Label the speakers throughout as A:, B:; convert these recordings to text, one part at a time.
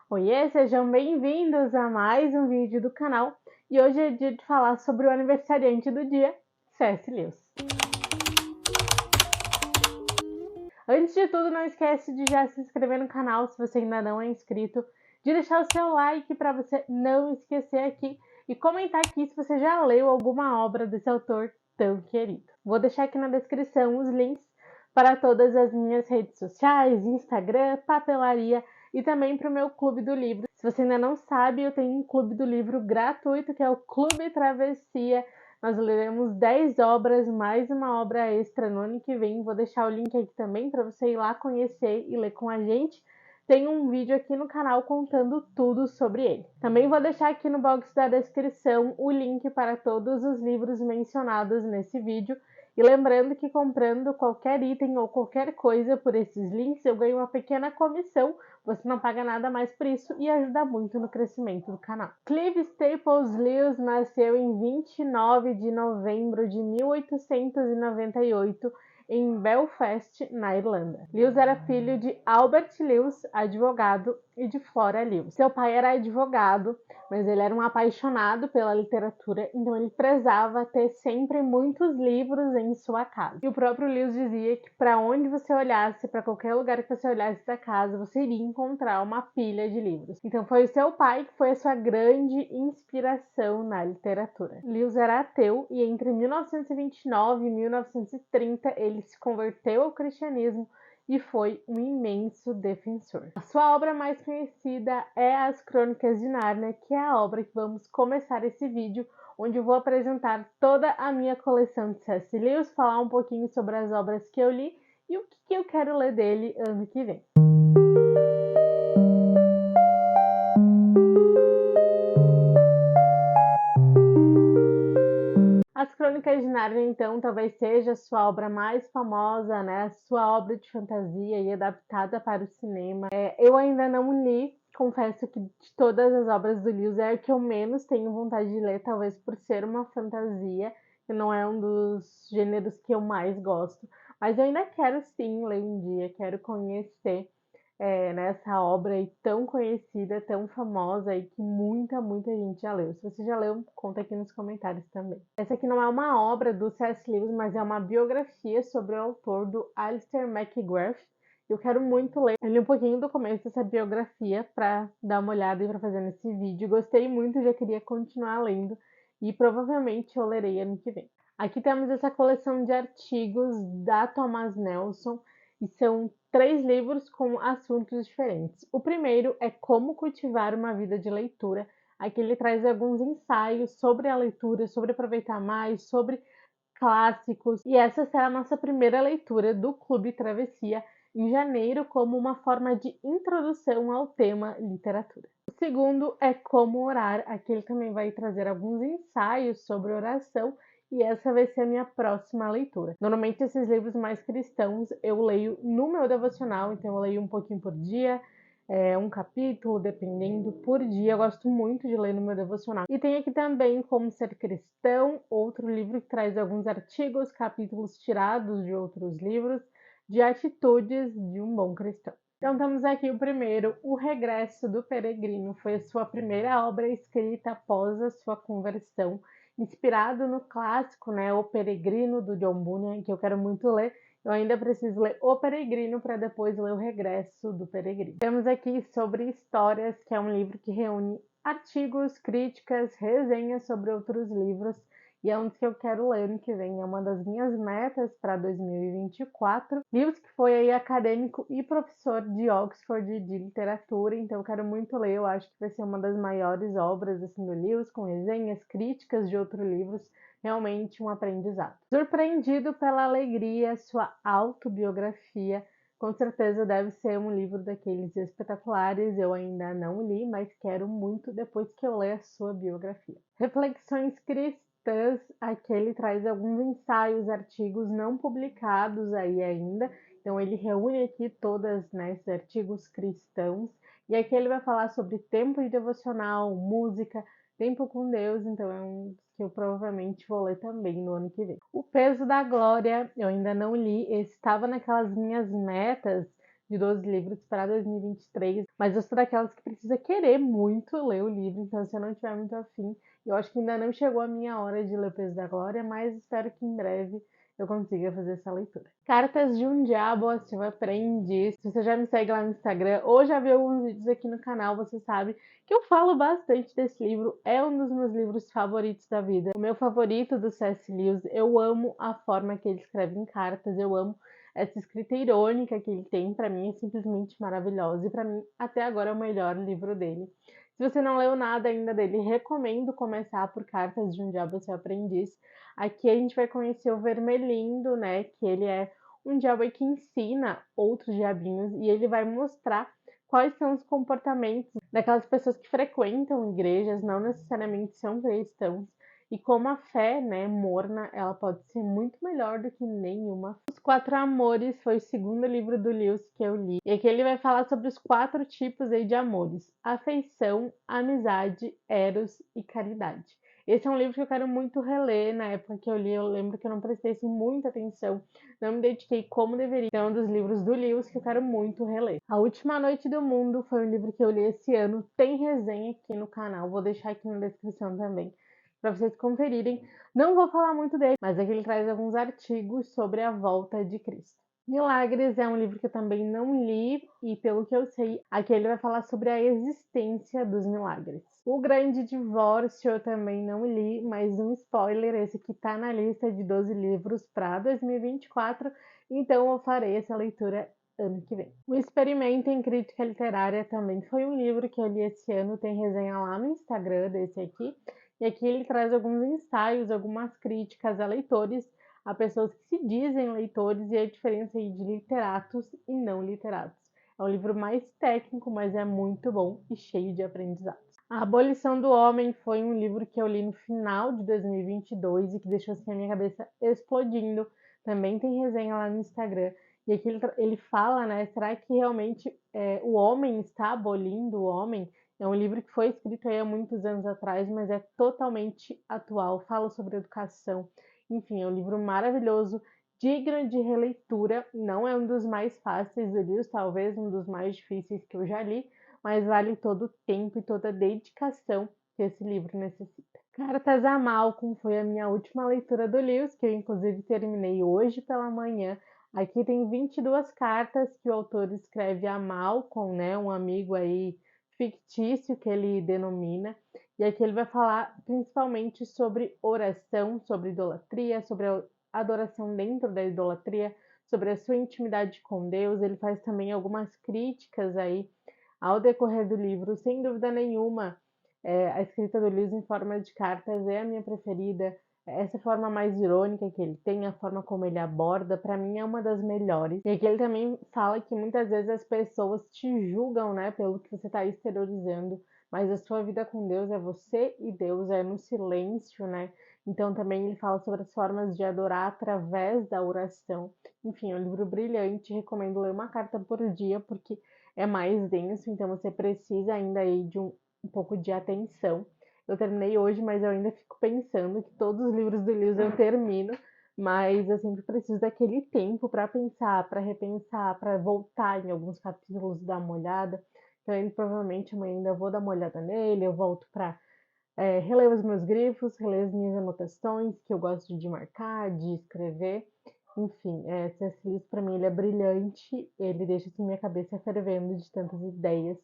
A: Oiê, sejam bem-vindos a mais um vídeo do canal e hoje é dia de falar sobre o aniversariante do dia, C.S. Lewis. Antes de tudo, não esquece de já se inscrever no canal se você ainda não é inscrito, de deixar o seu like para você não esquecer aqui e comentar aqui se você já leu alguma obra desse autor tão querido. Vou deixar aqui na descrição os links para todas as minhas redes sociais, Instagram, papelaria e também para o meu Clube do Livro. Se você ainda não sabe, eu tenho um Clube do Livro gratuito, que é o Clube Travessia. Nós leremos 10 obras, mais uma obra extra no ano que vem. Vou deixar o link aqui também para você ir lá conhecer e ler com a gente. Tem um vídeo aqui no canal contando tudo sobre ele. Também vou deixar aqui no box da descrição o link para todos os livros mencionados nesse vídeo. E lembrando que comprando qualquer item ou qualquer coisa por esses links, eu ganho uma pequena comissão. Você não paga nada mais por isso e ajuda muito no crescimento do canal. Clive Staples Lewis nasceu em 29 de novembro de 1898 em Belfast, na Irlanda. Lewis era filho de Albert Lewis, advogado, e de Flora Lewis. Seu pai era advogado, mas ele era um apaixonado pela literatura, então ele prezava ter sempre muitos livros em sua casa. E o próprio Lewis dizia que para onde você olhasse, para qualquer lugar que você olhasse da casa, você iria encontrar uma pilha de livros. Então foi o seu pai que foi a sua grande inspiração na literatura. Lewis era ateu e entre 1929 e 1930 ele se converteu ao cristianismo e foi um imenso defensor. A sua obra mais conhecida é As Crônicas de Nárnia, que é a obra que vamos começar esse vídeo, onde eu vou apresentar toda a minha coleção de C.S. Lewis, falar um pouquinho sobre as obras que eu li e o que eu quero ler dele ano que vem. As Crônicas de Nárnia, então, talvez seja a sua obra mais famosa, né? Sua obra de fantasia e adaptada para o cinema. Eu ainda não li, confesso que de todas as obras do Lewis é a que eu menos tenho vontade de ler, talvez por ser uma fantasia, que não é um dos gêneros que eu mais gosto. Mas eu ainda quero sim ler um dia, quero conhecer nessa obra aí tão conhecida, tão famosa e que muita gente já leu. Se você já leu, conta aqui nos comentários também. Essa aqui não é uma obra do C.S. Lewis, mas é uma biografia sobre o autor do Alistair McGrath. Eu quero muito ler. Eu li um pouquinho do começo dessa biografia para dar uma olhada e para fazer nesse vídeo. Gostei muito, já queria continuar lendo e provavelmente eu lerei ano que vem. Aqui temos essa coleção de artigos da Thomas Nelson e são 3 livros com assuntos diferentes. O primeiro é Como Cultivar uma Vida de Leitura. Aqui ele traz alguns ensaios sobre a leitura, sobre aproveitar mais, sobre clássicos. E essa será a nossa primeira leitura do Clube Travessia em janeiro, como uma forma de introdução ao tema literatura. O segundo é Como Orar. Aqui ele também vai trazer alguns ensaios sobre oração e essa vai ser a minha próxima leitura. Normalmente esses livros mais cristãos eu leio no meu devocional, então eu leio um pouquinho por dia, um capítulo, dependendo, por dia. Eu gosto muito de ler no meu devocional. E tem aqui também Como Ser Cristão, outro livro que traz alguns artigos, capítulos tirados de outros livros, de atitudes de um bom cristão. Então temos aqui o primeiro, O Regresso do Peregrino. Foi a sua primeira obra escrita após a sua conversão, inspirado no clássico, né, O Peregrino, do John Bunyan, que eu quero muito ler. Eu ainda preciso ler O Peregrino para depois ler O Regresso do Peregrino. Temos aqui Sobre Histórias, que é um livro que reúne artigos, críticas, resenhas sobre outros livros, e é um dos que eu quero ler ano que vem. É uma das minhas metas para 2024. Lewis, que foi aí acadêmico e professor de Oxford de literatura, então eu quero muito ler. Eu acho que vai ser uma das maiores obras assim, do Lewis, com resenhas, críticas de outros livros. Realmente um aprendizado. Surpreendido pela Alegria, sua autobiografia. Com certeza deve ser um livro daqueles espetaculares. Eu ainda não li, mas quero muito depois que eu ler a sua biografia. Reflexões Cristãs, aqui ele traz alguns ensaios, artigos não publicados aí ainda. Então ele reúne aqui todos esses artigos cristãos. E aqui ele vai falar sobre tempo de devocional, música, tempo com Deus, então é um que eu provavelmente vou ler também no ano que vem. O Peso da Glória, eu ainda não li, esse estava naquelas minhas metas de 12 livros para 2023, mas eu sou daquelas que precisa querer muito ler o livro, então se eu não tiver muito afim, eu acho que ainda não chegou a minha hora de ler O Peso da Glória, mas espero que em breve eu consiga fazer essa leitura. Cartas de um Diabo, a Silva Aprendiz. Se você já me segue lá no Instagram ou já viu alguns vídeos aqui no canal, você sabe que eu falo bastante desse livro. É um dos meus livros favoritos da vida. O meu favorito do C.S. Lewis. Eu amo a forma que ele escreve em cartas. Eu amo essa escrita irônica que ele tem. Para mim é simplesmente maravilhosa. E para mim, até agora, é o melhor livro dele. Se você não leu nada ainda dele, recomendo começar por Cartas de um Diabo, Seu Aprendiz. Aqui a gente vai conhecer o Vermelindo, né? Que ele é um diabo que ensina outros diabinhos e ele vai mostrar quais são os comportamentos daquelas pessoas que frequentam igrejas, não necessariamente são cristãos, e como a fé, né, morna, ela pode ser muito melhor do que nenhuma. Os Quatro Amores foi o segundo livro do Lewis que eu li, e aqui ele vai falar sobre os 4 tipos aí de amores: afeição, amizade, eros e caridade. Esse é um livro que eu quero muito reler. Na época que eu li, eu lembro que eu não prestei assim, muita atenção, não me dediquei como deveria. É um dos livros do Lewis que eu quero muito reler. A Última Noite do Mundo foi um livro que eu li esse ano, tem resenha aqui no canal, vou deixar aqui na descrição também, para vocês conferirem. Não vou falar muito dele, mas aqui ele traz alguns artigos sobre a volta de Cristo. Milagres é um livro que eu também não li e, pelo que eu sei, aqui ele vai falar sobre a existência dos milagres. O Grande Divórcio eu também não li, mas um spoiler, esse que tá na lista de 12 livros para 2024, então eu farei essa leitura ano que vem. O Experimento em Crítica Literária também foi um livro que eu li esse ano, tem resenha lá no Instagram desse aqui, e aqui ele traz alguns ensaios, algumas críticas a leitores, a pessoas que se dizem leitores e a diferença aí de literatos e não literatos. É um livro mais técnico, mas é muito bom e cheio de aprendizados. A Abolição do Homem foi um livro que eu li no final de 2022 e que deixou assim a minha cabeça explodindo. Também tem resenha lá no Instagram. E aqui ele fala, né, será que realmente o homem está abolindo o homem? É um livro que foi escrito aí há muitos anos atrás, mas é totalmente atual. Fala sobre educação. Enfim, é um livro maravilhoso, digno de releitura. Não é um dos mais fáceis do Lewis, talvez um dos mais difíceis que eu já li, mas vale todo o tempo e toda a dedicação que esse livro necessita. Cartas a Malcolm foi a minha última leitura do Lewis, que eu inclusive terminei hoje pela manhã. Aqui tem 22 cartas que o autor escreve a Malcolm, né, um amigo aí fictício que ele denomina. E aqui ele vai falar principalmente sobre oração, sobre idolatria, sobre a adoração dentro da idolatria, sobre a sua intimidade com Deus. Ele faz também algumas críticas aí ao decorrer do livro. Sem dúvida nenhuma, a escrita do Lewis em forma de cartas é a minha preferida. Essa forma mais irônica que ele tem, a forma como ele aborda, para mim é uma das melhores. E aqui ele também fala que muitas vezes as pessoas te julgam, né, pelo que você está exteriorizando, mas a sua vida com Deus é você e Deus, é no silêncio, né? Então também ele fala sobre as formas de adorar através da oração. Enfim, é um livro brilhante, recomendo ler uma carta por dia, porque é mais denso, então você precisa ainda aí de um pouco de atenção. Eu terminei hoje, mas eu ainda fico pensando que todos os livros do Lewis eu termino, mas eu sempre preciso daquele tempo para pensar, para repensar, para voltar em alguns capítulos, dar uma olhada. Então, provavelmente amanhã ainda vou dar uma olhada nele, eu volto para reler os meus grifos, reler as minhas anotações, que eu gosto de marcar, de escrever. Enfim, C.S. Lewis para mim ele é brilhante, ele deixa assim minha cabeça fervendo de tantas ideias.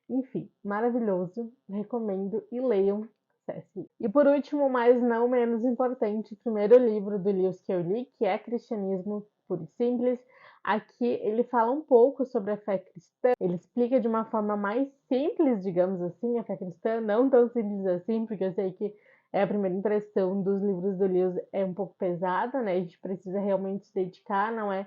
A: Enfim, maravilhoso, recomendo e leiam C.S. Lewis. E por último, mas não menos importante, o primeiro livro do Lewis que eu li, que é Cristianismo Puro e Simples. Aqui ele fala um pouco sobre a fé cristã, ele explica de uma forma mais simples, digamos assim, a fé cristã, não tão simples assim, porque eu sei que a primeira impressão dos livros do Lewis é um pouco pesada, né? A gente precisa realmente se dedicar, não é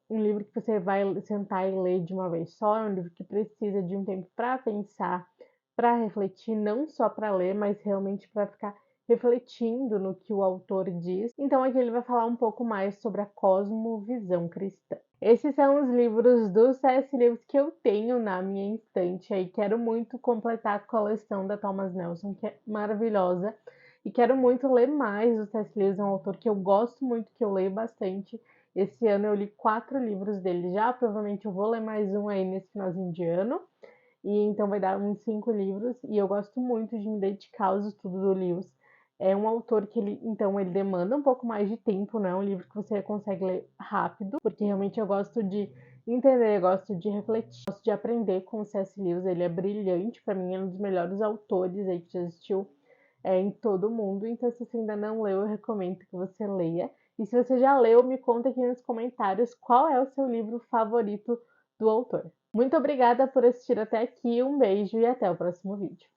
A: um livro que você vai sentar e ler de uma vez só, é um livro que precisa de um tempo para pensar, para refletir, não só para ler, mas realmente para ficar refletindo no que o autor diz. Então aqui ele vai falar um pouco mais sobre a cosmovisão cristã. Esses são os livros do C.S. Lewis que eu tenho na minha estante aí. Quero muito completar a coleção da Thomas Nelson, que é maravilhosa. E quero muito ler mais. O C.S. Lewis é um autor que eu gosto muito, que eu leio bastante. Esse ano eu li 4 livros dele já, provavelmente eu vou ler mais um aí nesse finalzinho de ano. E então vai dar uns 5 livros, e eu gosto muito de me dedicar aos estudos do Lewis. É um autor que ele demanda um pouco mais de tempo, não é um livro que você consegue ler rápido, porque realmente eu gosto de entender, eu gosto de refletir, eu gosto de aprender com o C.S. Lewis. Ele é brilhante, para mim é um dos melhores autores aí que já existiu em todo o mundo. Então, se você ainda não leu, eu recomendo que você leia. E se você já leu, me conta aqui nos comentários qual é o seu livro favorito do autor. Muito obrigada por assistir até aqui, um beijo e até o próximo vídeo.